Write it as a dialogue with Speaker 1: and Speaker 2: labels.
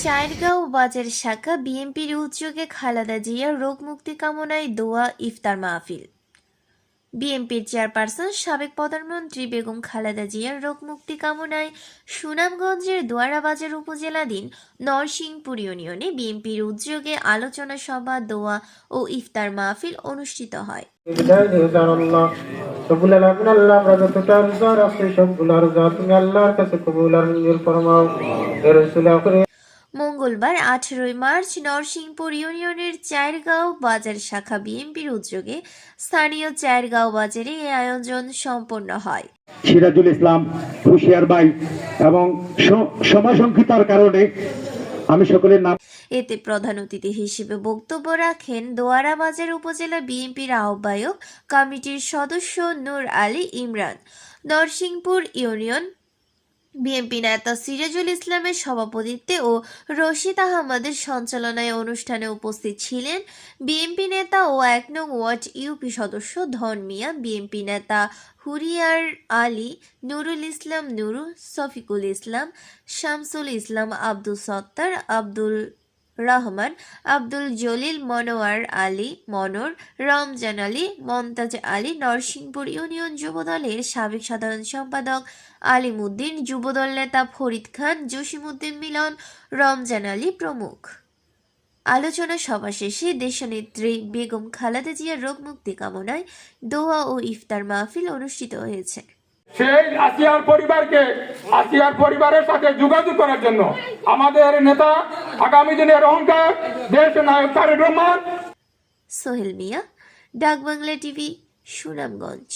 Speaker 1: চায়েরগাঁও বাজার শাখা বিএনপির উদ্যোগে খালেদা জিয়ার রোগ মুক্তি কামনায় দোয়া ইফতার মাহফিল। বিএনপির চেয়ারপারসন সাবেক প্রধানমন্ত্রী বেগম খালেদা জিয়ার রোগ মুক্তি কামনায় সুনামগঞ্জের দোয়ারাবাজার উপজেলাধীন নরসিংপুর ইউনিয়নে বিএনপির উদ্যোগে আলোচনা সভা, দোয়া ও ইফতার মাহফিল অনুষ্ঠিত হয়। মঙ্গলবার 18 মার্চ নরসিংপুর ইউনিয়নের চায়েরগাঁও বাজার শাখা বিএনপির উদ্যোগে স্থানীয় চায়েরগাঁও বাজারে এই আয়োজন সম্পন্ন হয়।
Speaker 2: সিরাজুল ইসলাম, হুশিয়ার ভাই এবং সমসংখ্যিতার কারণে আমি সকলের নাম।
Speaker 1: এতে প্রধান অতিথি হিসেবে বক্তব্য রাখেন দোয়ারাবাজার উপজেলা বিএনপির আহ্বায়ক কমিটির সদস্য নূর আলী ইমরান। নরসিংপুর ইউনিয়ন বিএনপি নেতা সিরাজুল ইসলামের সভাপতিত্বে ও রশিদ আহমদের সঞ্চালনায় অনুষ্ঠানে উপস্থিত ছিলেন বিএনপি নেতা ও ১ নং ওয়ার্ড ইউপি সদস্য ধন মিয়া, বিএনপি নেতা হুরিয়ার আলী, নুরুল ইসলাম নুরু, শফিকুল ইসলাম, শামসুল ইসলাম, আব্দুল সত্তার, আব্দুল রহমান, আব্দুল জলিল, মনোয়ার আলী মনোর, রমজান আলী, মমতাজ আলী, নরসিংপুর ইউনিয়ন যুবদলের সাবেক সাধারণ সম্পাদক আলিম উদ্দিন, যুবদল নেতা ফরিদ খান, জসিমউদ্দিন মিলন, রমজান আলী প্রমুখ। আলোচনা সভা শেষে দেশনেত্রী বেগম খালেদা জিয়ার রোগ মুক্তি কামনায় দোয়া ও ইফতার মাহফিল অনুষ্ঠিত হয়েছে।
Speaker 3: সেই আসিয়ার পরিবারের সাথে যোগাযোগ করার জন্য আমাদের নেতা, আগামী দিনের অহংকার দেশ নায়ক তারেক রহমান।
Speaker 1: সোহেল মিয়া, ডাক বাংলা টিভি, সুনামগঞ্জ।